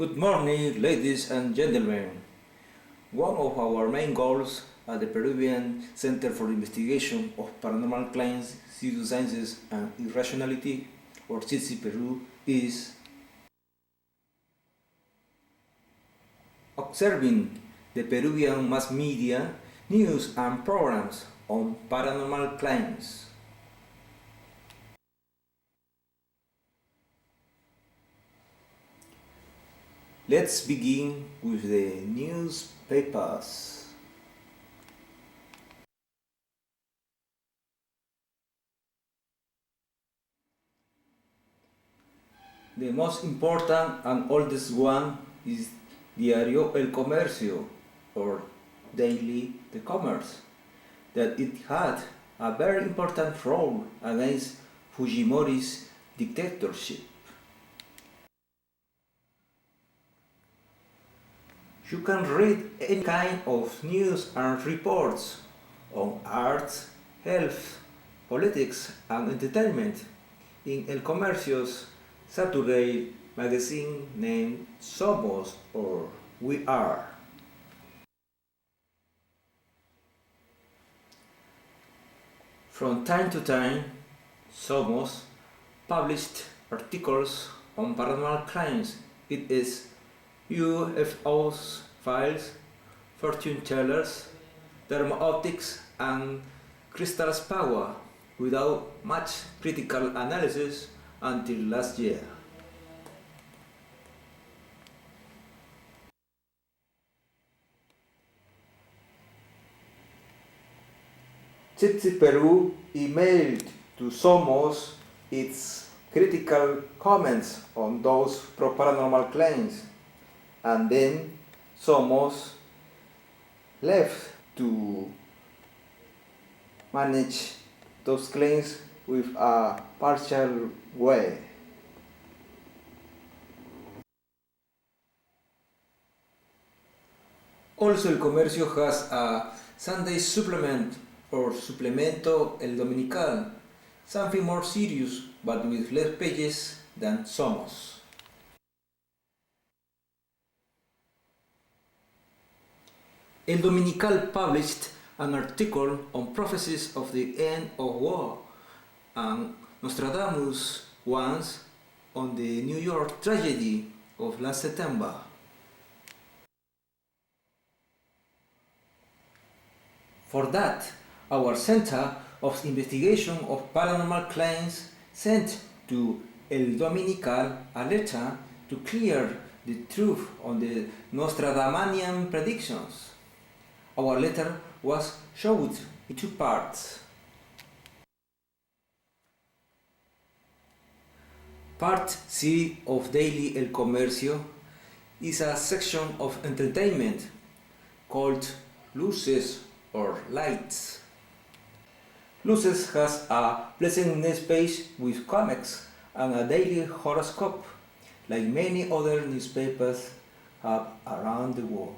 Good morning, ladies and gentlemen. One of our main goals at the Peruvian Center for Investigation of Paranormal Claims, Pseudosciences and Irrationality, or CITSI Peru, is observing the Peruvian mass media, news and programs on paranormal claims. Let's begin with the newspapers. The most important and oldest one is Diario El Comercio, or Daily The Commerce, that it had a very important role against Fujimori's dictatorship. You can read any kind of news and reports on arts, health, politics and entertainment in El Comercio's Saturday magazine named Somos, or We Are. From time to time, Somos published articles on paranormal crimes. It is UFOs files, fortune tellers, thermo-optics and crystal's power without much critical analysis until last year. CITSI Peru emailed to Somos its critical comments on those paranormal claims, and then Somos left to manage those claims with a partial way. Also, El Comercio has a Sunday supplement or Suplemento El Dominical, something more serious but with less pages than Somos. El Dominical published an article on prophecies of the end of war, and Nostradamus once on the New York tragedy of last September. For that, our Center of Investigation of Paranormal Claims sent to El Dominical a letter to clear the truth on the Nostradamanian predictions. Our letter was showed in two parts. Part C of Daily El Comercio is a section of entertainment called Luces or Lights. Luces has a pleasantness page with comics and a daily horoscope, like many other newspapers have around the world.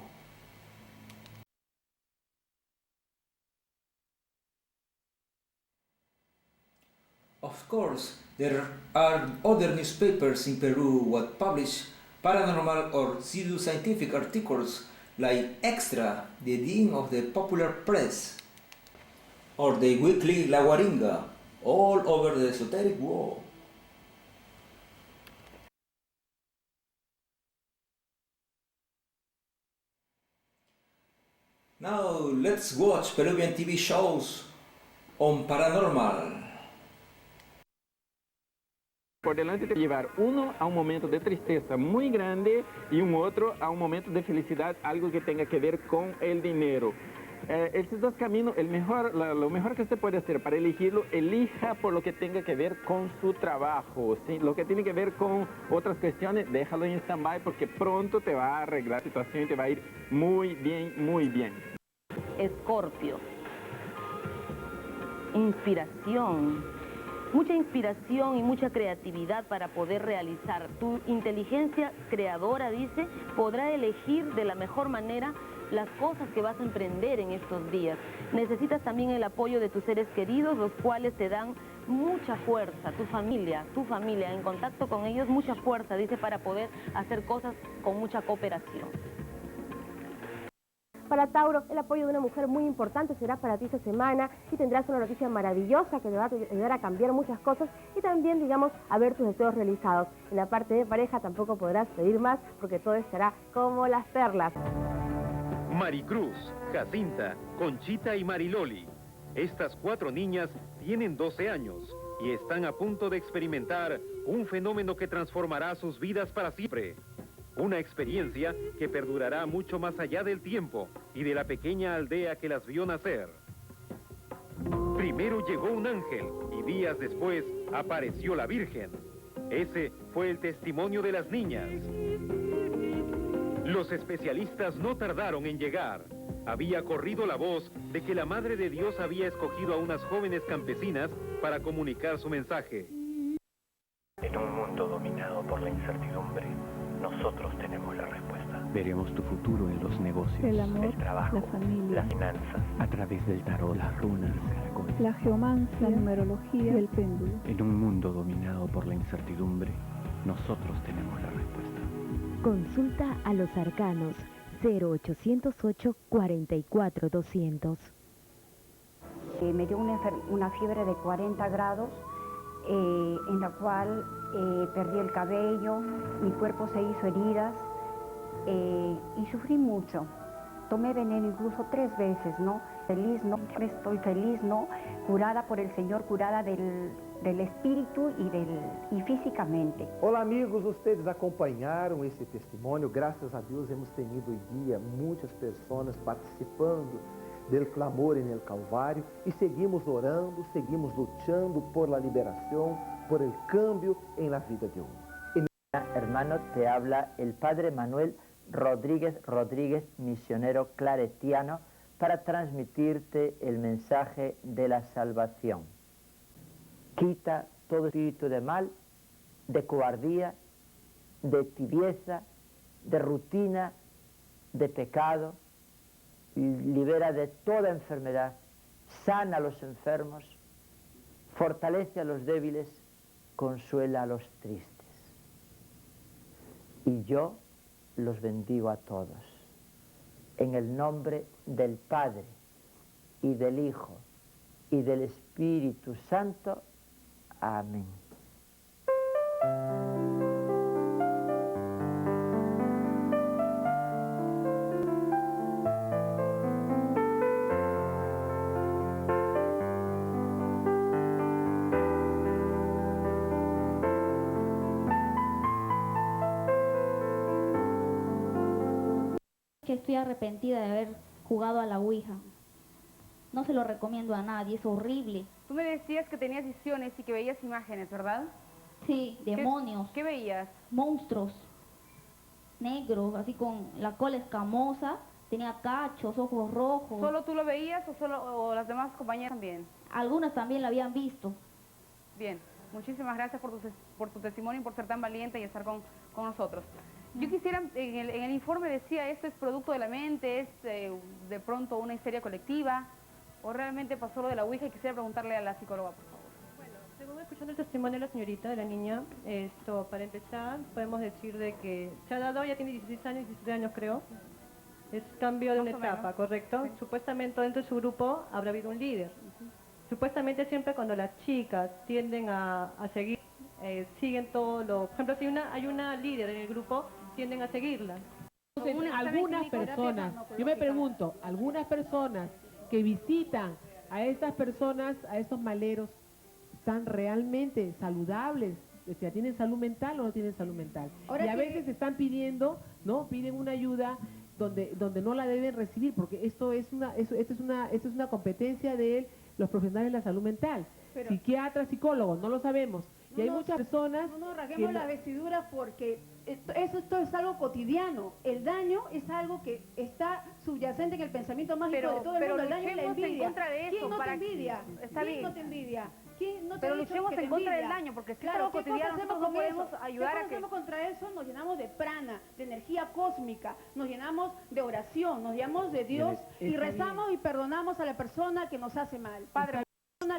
Of course, there are other newspapers in Peru that publish paranormal or pseudoscientific articles like Extra, the Dean of the Popular Press, or the weekly La Guaringa, all over the esoteric world. Now let's watch Peruvian TV shows on paranormal. Por delante te llevar uno a un momento de tristeza muy grande y un otro a un momento de felicidad, algo que tenga que ver con el dinero. Estos dos caminos, lo mejor que usted puede hacer para elegirlo, elija por lo que tenga que ver con su trabajo, ¿sí? Lo que tiene que ver con otras cuestiones, déjalo en stand-by porque pronto te va a arreglar la situación y te va a ir muy bien, muy bien. Escorpio. Inspiración. mucha inspiración y mucha creatividad para poder realizar. Tu inteligencia creadora, dice, podrá elegir de la mejor manera las cosas que vas a emprender en estos días. Necesitas también el apoyo de tus seres queridos, los cuales te dan mucha fuerza, tu familia, en contacto con ellos, mucha fuerza, dice, para poder hacer cosas con mucha cooperación. Para Tauro, el apoyo de una mujer muy importante será para ti esta semana y tendrás una noticia maravillosa que te va a ayudar a cambiar muchas cosas y también, digamos, a ver tus deseos realizados. En la parte de pareja tampoco podrás pedir más porque todo estará como las perlas. Maricruz, Jacinta, Conchita y Mariloli. Estas 4 niñas tienen 12 años y están a punto de experimentar un fenómeno que transformará sus vidas para siempre. Una experiencia que perdurará mucho más allá del tiempo y de la pequeña aldea que las vio nacer. Primero llegó un ángel y días después apareció la Virgen. Ese fue el testimonio de las niñas. Los especialistas no tardaron en llegar. Había corrido la voz de que la Madre de Dios había escogido a unas jóvenes campesinas para comunicar su mensaje. En un mundo dominado por la incertidumbre, nosotros tenemos la respuesta. Veremos tu futuro en los negocios, el amor, el trabajo, la familia, las finanzas, a través del tarot, las runas, caracoles. la geomancia, la numerología y el péndulo. En un mundo dominado por la incertidumbre, nosotros tenemos la respuesta. Consulta a los arcanos 0808 44 200. Me dio una fiebre de 40 grados, en la cual perdí el cabello, mi cuerpo se hizo heridas y sufrí mucho. Tomé veneno incluso 3 veces, ¿no? Feliz, ¿no? Estoy feliz, ¿no? Curada por el Señor, curada del espírito y físicamente. Olá amigos, ustedes acompanharam esse testemunho. Graças a Deus hemos tenido hoy día muchas personas participando del clamor en el Calvario y seguimos orando, seguimos luchando por la liberación, por el cambio en la vida de uno. Hermano, te habla el Padre Manuel Rodríguez, misionero claretiano, para transmitirte el mensaje de la salvación. Quita todo espíritu de mal, de cobardía, de tibieza, de rutina, de pecado, libera de toda enfermedad, sana a los enfermos, fortalece a los débiles, consuela a los tristes. Y yo los bendigo a todos, en el nombre del Padre, y del Hijo, y del Espíritu Santo. Amén. Que estoy arrepentida de haber jugado a la Ouija. No se lo recomiendo a nadie, es horrible. Tú me decías que tenías visiones y que veías imágenes, ¿verdad? Sí, demonios. ¿Qué veías? Monstruos negros, así con la cola escamosa, tenía cachos, ojos rojos. ¿Solo tú lo veías o las demás compañeras también? Algunas también lo habían visto. Bien, muchísimas gracias por tu testimonio y por ser tan valiente y estar con nosotros. Yo quisiera, en el informe decía, esto es producto de la mente, es de pronto una histeria colectiva, o realmente pasó lo de la Ouija, y quisiera preguntarle a la psicóloga, por favor. Bueno, según escuchando el testimonio de la señorita, de la niña, para empezar, podemos decir de que se ha dado, ya tiene 16 años, 17 años creo, es cambio de una etapa, ¿correcto? Sí. Supuestamente dentro de su grupo habrá habido un líder. Supuestamente siempre cuando las chicas tienden a seguir, siguen todo lo... Por ejemplo, si hay una líder en el grupo, tienden a seguirla. Entonces, algunas personas, yo me pregunto, algunas personas que visitan a estas personas, a estos maleros, ¿están realmente saludables? O sea, ¿tienen salud mental o no tienen salud mental? Ahora y a veces están pidiendo, ¿no? Piden una ayuda donde no la deben recibir, porque esto es una competencia de los profesionales de la salud mental. Pero, psiquiatras, psicólogos, no lo sabemos. Y hay muchas personas... No rasguemos la vestidura porque esto es algo cotidiano. El daño es algo que está subyacente en el pensamiento mágico de todo el mundo. El daño es la envidia. En contra de eso, ¿Quién no te envidia? ¿Quién no te envidia? ¿quién no te Pero ha dicho luchemos que te en contra del envidia? daño, porque si claro, es algo ¿qué cosa cotidiano, hacemos nosotros con no podemos eso? ayudar ¿Qué a cosa que... hacemos contra eso? Nos llenamos de prana, de energía cósmica, nos llenamos de oración, nos llenamos de Dios y rezamos y perdonamos a la persona que nos hace mal. Padre,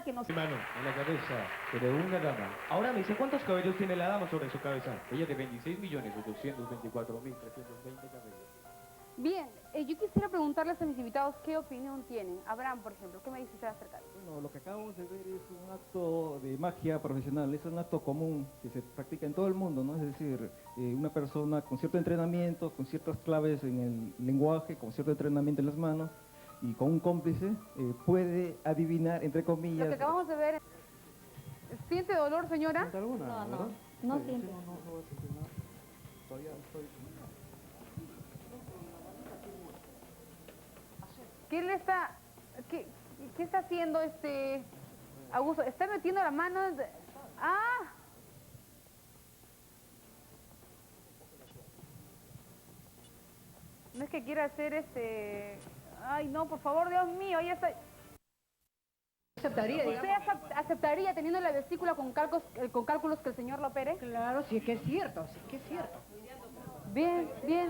que nos... Mano en la cabeza, pero una dama. Ahora me dice, ¿cuántos cabellos tiene la dama sobre su cabeza? Ella de 26.824.320 cabellos. Bien, yo quisiera preguntarles a mis invitados qué opinión tienen. Abraham, por ejemplo, ¿qué me dice usted acerca de eso? Bueno, lo que acabamos de ver es un acto de magia profesional, es un acto común que se practica en todo el mundo, ¿no? Es decir, una persona con cierto entrenamiento, con ciertas claves en el lenguaje, con cierto entrenamiento en las manos y con un cómplice puede adivinar, entre comillas... Lo que acabamos de ver, ¿siente dolor, señora? ¿Siente alguna? No siento. No voy a sentir nada. Todavía estoy... ¿Qué le está... ¿Qué está haciendo Augusto? ¿Está metiendo la mano? ¡Ah! No es que quiera hacer Ay, no, por favor, Dios mío, ya está... ¿Aceptaría, ¿Usted aceptaría teniendo la vesícula con cálculos que el señor lo opere? Claro, sí que es cierto, sí que es cierto. Bien, bien.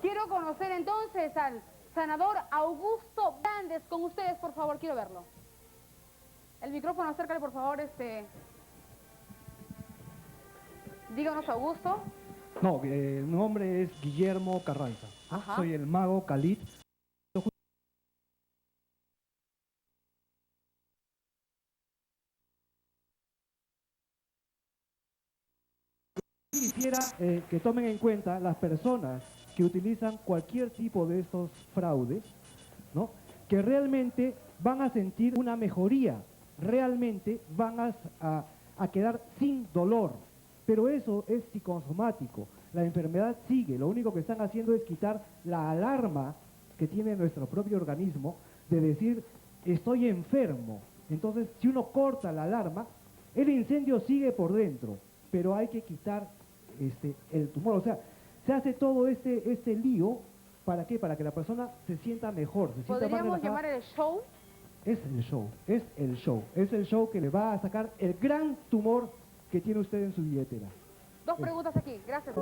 Quiero conocer entonces al sanador Augusto Brandes. Con ustedes, por favor, quiero verlo. El micrófono, acércale, por favor, Díganos, Augusto. No, mi nombre es Guillermo Carranza. Ajá. Soy el mago Khalid. Quisiera que tomen en cuenta las personas que utilizan cualquier tipo de estos fraudes, ¿no? Que realmente van a sentir una mejoría, realmente van a quedar sin dolor, pero eso es psicosomático, la enfermedad sigue, lo único que están haciendo es quitar la alarma que tiene nuestro propio organismo de decir, estoy enfermo. Entonces, si uno corta la alarma, el incendio sigue por dentro, pero hay que quitar el tumor. O sea, se hace todo este lío, ¿para qué? Para que la persona se sienta mejor, se sienta más ¿Podríamos relajada. llamar el show? Es el show, es el show que le va a sacar el gran tumor que tiene usted en su billetera. Dos preguntas aquí, gracias.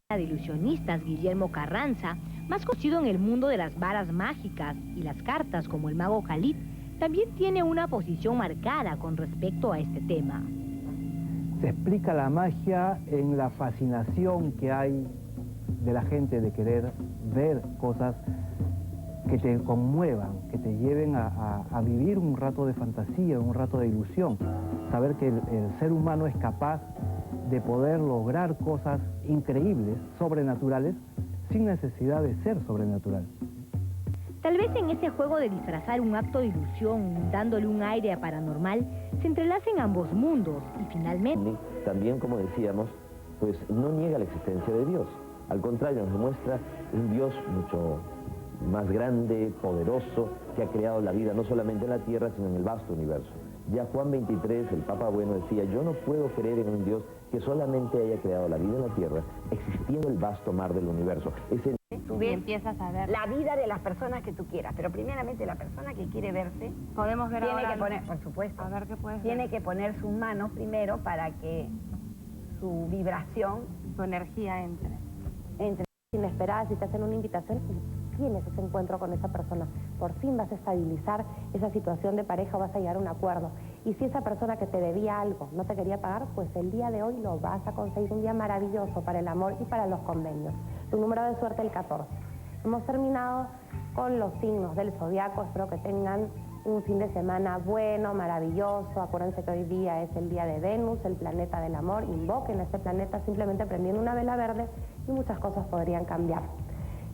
De ilusionistas Guillermo Carranza, más conocido en el mundo de las varas mágicas y las cartas como el mago Khalid, también tiene una posición marcada con respecto a este tema. Se explica la magia en la fascinación que hay de la gente de querer ver cosas que te conmuevan, que te lleven a vivir un rato de fantasía, un rato de ilusión. Saber que el ser humano es capaz de poder lograr cosas increíbles, sobrenaturales, sin necesidad de ser sobrenatural. Tal vez en ese juego de disfrazar un acto de ilusión, dándole un aire a paranormal, se entrelacen ambos mundos y finalmente... También, como decíamos, pues no niega la existencia de Dios. Al contrario, nos demuestra un Dios mucho más grande, poderoso, que ha creado la vida no solamente en la tierra, sino en el vasto universo. Ya Juan 23, el Papa Bueno, decía, yo no puedo creer en un Dios que solamente haya creado la vida en la tierra, existiendo el vasto mar del universo. Tú empiezas a ver la vida de las personas que tú quieras, pero primeramente la persona que quiere verse podemos ver tiene ahora que poner, por supuesto, a ver qué puedes tiene ver. que poner sus manos primero para que su vibración, su energía entre inesperadas, y te hacen una invitación y tienes ese encuentro con esa persona. Por fin vas a estabilizar esa situación de pareja, vas a llegar a un acuerdo. Y si esa persona que te debía algo no te quería pagar, pues el día de hoy lo vas a conseguir, un día maravilloso para el amor y para los convenios. Tu número de suerte, el 14. Hemos terminado con los signos del zodiaco. Espero que tengan un fin de semana bueno, maravilloso. Acuérdense que hoy día es el día de Venus, el planeta del amor. Invoquen a este planeta simplemente prendiendo una vela verde y muchas cosas podrían cambiar.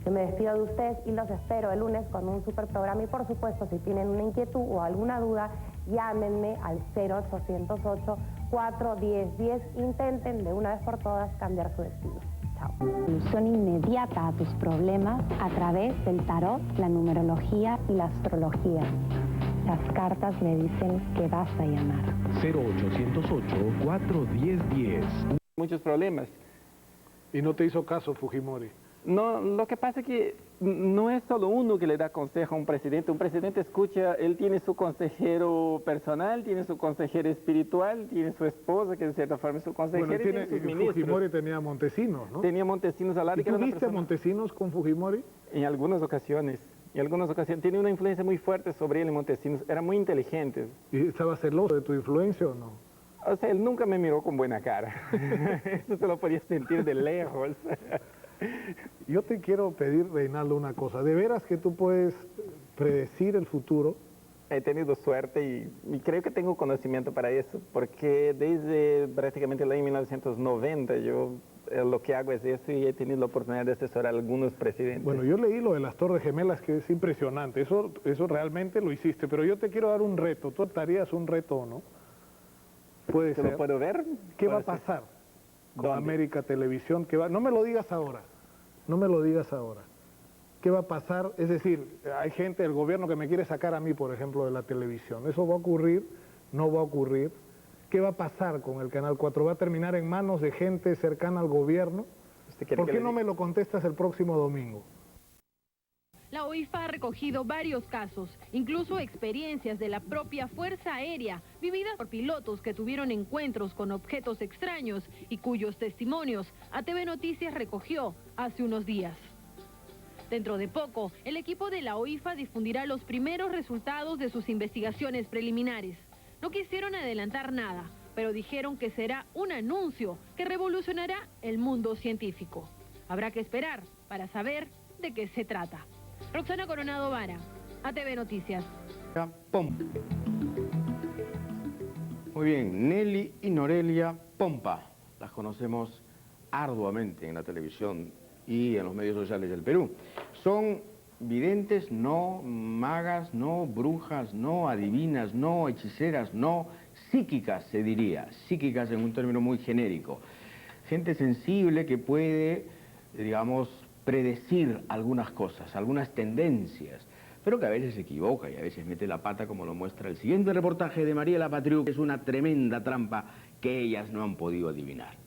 Yo me despido de ustedes y los espero el lunes con un super programa. Y por supuesto, si tienen una inquietud o alguna duda, llámenme al 0808-410-10, intenten de una vez por todas cambiar su destino. Chao. Solución inmediata a tus problemas a través del tarot, la numerología y la astrología. Las cartas me dicen que vas a llamar. 0808-410-10. Muchos problemas. ¿Y no te hizo caso Fujimori? No, lo que pasa es que no es solo uno que le da consejo a un presidente. Un presidente escucha, él tiene su consejero personal, tiene su consejero espiritual, tiene su esposa, que de cierta forma es su consejero, Bueno, y tiene sus ministros. Fujimori tenía Montesinos, ¿no? Tenía Montesinos al lado. ¿Y tú viste Montesinos con Fujimori? En algunas ocasiones. Tiene una influencia muy fuerte sobre él en Montesinos. Era muy inteligente. ¿Y estaba celoso de tu influencia o no? O sea, él nunca me miró con buena cara. Eso se lo podía sentir de lejos. Yo te quiero pedir, Reinaldo, una cosa. ¿De veras que tú puedes predecir el futuro? He tenido suerte y creo que tengo conocimiento para eso, porque desde prácticamente el año 1990 yo lo que hago es eso y he tenido la oportunidad de asesorar a algunos presidentes. Bueno, yo leí lo de las Torres Gemelas, que es impresionante. Eso realmente lo hiciste, pero yo te quiero dar un reto. ¿Tú harías un reto o no? Puede ser. ¿Lo puedo ver? ¿Qué va a pasar con América Televisión? No me lo digas ahora. No me lo digas ahora. ¿Qué va a pasar? Es decir, hay gente del gobierno que me quiere sacar a mí, por ejemplo, de la televisión. ¿Eso va a ocurrir? ¿No va a ocurrir? ¿Qué va a pasar con el Canal 4? ¿Va a terminar en manos de gente cercana al gobierno? ¿Por qué no me lo contestas el próximo domingo? La OIFA ha recogido varios casos, incluso experiencias de la propia Fuerza Aérea, vividas por pilotos que tuvieron encuentros con objetos extraños y cuyos testimonios ATV Noticias recogió hace unos días. Dentro de poco, el equipo de la OIFA difundirá los primeros resultados de sus investigaciones preliminares. No quisieron adelantar nada, pero dijeron que será un anuncio que revolucionará el mundo científico. Habrá que esperar para saber de qué se trata. Roxana Coronado Vara, ATV Noticias. Muy bien, Nelly y Norelia Pompa. Las conocemos arduamente en la televisión y en los medios sociales del Perú. Son videntes, no magas, no brujas, no adivinas, no hechiceras, no psíquicas, se diría. Psíquicas en un término muy genérico. Gente sensible que puede, digamos, predecir algunas cosas, algunas tendencias, pero que a veces se equivoca y a veces mete la pata, como lo muestra el siguiente reportaje de Mariela Patriu, que es una tremenda trampa que ellas no han podido adivinar.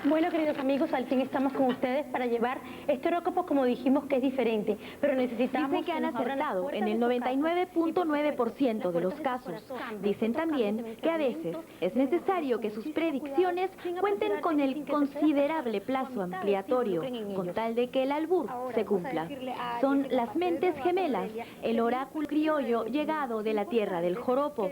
Bueno, queridos amigos, al fin estamos con ustedes para llevar este horóscopo, como dijimos, que es diferente, pero necesitamos... Dicen que han acertado en el 99.9% de los casos. Dicen también que a veces es necesario que sus predicciones cuenten con el considerable plazo ampliatorio, con tal de que el albur se cumpla. Son las mentes gemelas, el oráculo criollo llegado de la tierra del joropo.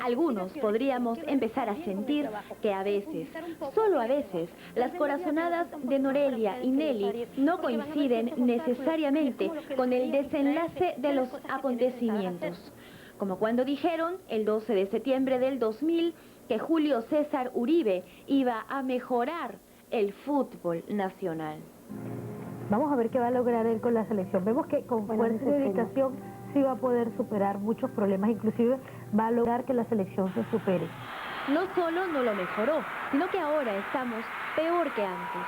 Algunos podríamos empezar a sentir que a veces, solo a veces, las corazonadas de Norelia y Nelly no coinciden necesariamente con el desenlace de los acontecimientos. Como cuando dijeron el 12 de septiembre del 2000 que Julio César Uribe iba a mejorar el fútbol nacional. Vamos a ver qué va a lograr él con la selección. Vemos que con fuerza y dedicación sí va a poder superar muchos problemas, inclusive va a lograr que la selección se supere. No solo no lo mejoró, sino que ahora estamos peor que antes.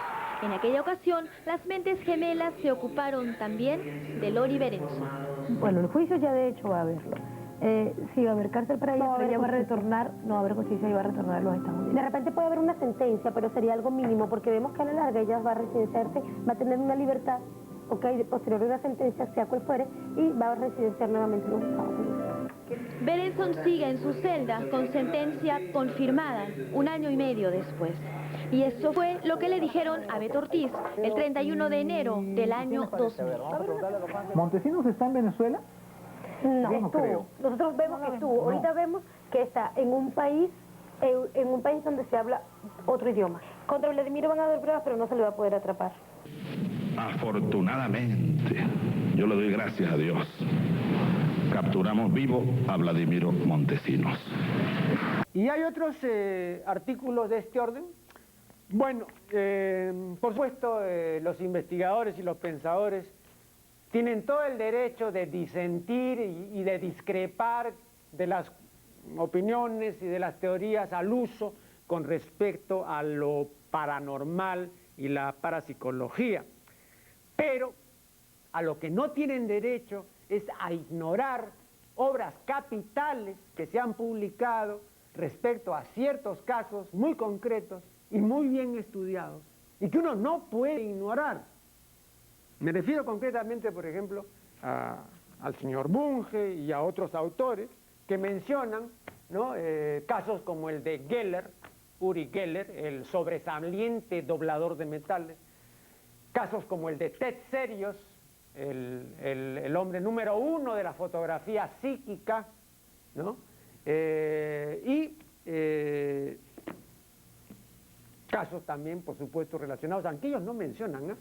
En aquella ocasión, las mentes gemelas se ocuparon también de Lori Berenson. Bueno, el juicio ya de hecho va a haberlo. Sí, va a haber cárcel para ella, pero ella va a retornar, no va a haber justicia y va a retornar a los Estados Unidos. De repente puede haber una sentencia, pero sería algo mínimo, porque vemos que a la larga ella va a residenciarse, va a tener una libertad, posterior a una sentencia, sea cual fuere, y va a residenciar nuevamente en los Estados Unidos. Berenson sigue en su celda con sentencia confirmada 1 año y medio después. Y eso fue lo que le dijeron a Beto Ortiz el 31 de enero del año 2000. ¿Montesinos está en Venezuela? No, Yo no creo. Nosotros vemos que estuvo. Ahorita vemos que está en un país donde se habla otro idioma. Contra Vladimir van a dar pruebas, pero no se le va a poder atrapar. Afortunadamente, yo le doy gracias a Dios. Capturamos vivo a Vladimiro Montesinos. ¿Y hay otros artículos de este orden? Bueno, por supuesto, los investigadores y los pensadores tienen todo el derecho de disentir y de discrepar de las opiniones y de las teorías al uso con respecto a lo paranormal y la parapsicología. Pero a lo que no tienen derecho es a ignorar obras capitales que se han publicado respecto a ciertos casos muy concretos y muy bien estudiados y que uno no puede ignorar. Me refiero concretamente, por ejemplo, al señor Bunge y a otros autores que mencionan, ¿no?, casos como el de Geller, Uri Geller, el sobresaliente doblador de metales, casos como el de Ted Serios, el hombre número 1 de la fotografía psíquica, ¿no?, casos también, por supuesto, relacionados, aunque ellos no mencionan, ¿no?,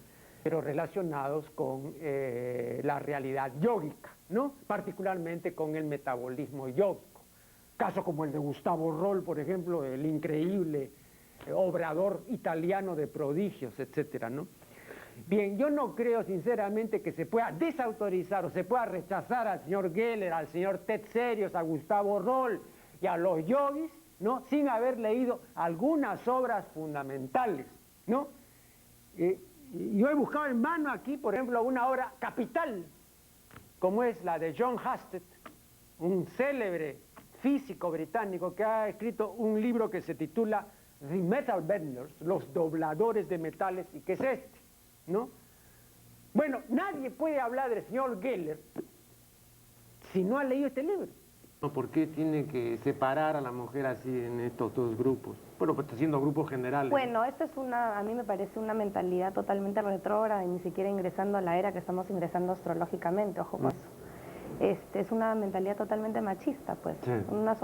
pero relacionados con la realidad yógica, ¿no?, particularmente con el metabolismo yógico. Casos como el de Gustavo Roll, por ejemplo, el increíble obrador italiano de prodigios, etcétera, ¿no? Bien, yo no creo sinceramente que se pueda desautorizar o se pueda rechazar al señor Geller, al señor Ted Serios, a Gustavo Roll y a los yogis, ¿no?, sin haber leído algunas obras fundamentales, ¿no? Yo he buscado en vano aquí, por ejemplo, una obra capital, como es la de John Husted, un célebre físico británico que ha escrito un libro que se titula The Metal Benders, los dobladores de metales, y que es este, ¿no? Bueno, nadie puede hablar del señor Geller si no ha leído este libro. ¿Por qué tiene que separar a la mujer así en estos dos grupos? Bueno, pues está haciendo grupos generales. Bueno, esta es a mí me parece una mentalidad totalmente retrógrada y ni siquiera ingresando a la era que estamos ingresando astrológicamente, ojo con eso. Es una mentalidad totalmente machista, pues. Sí. Una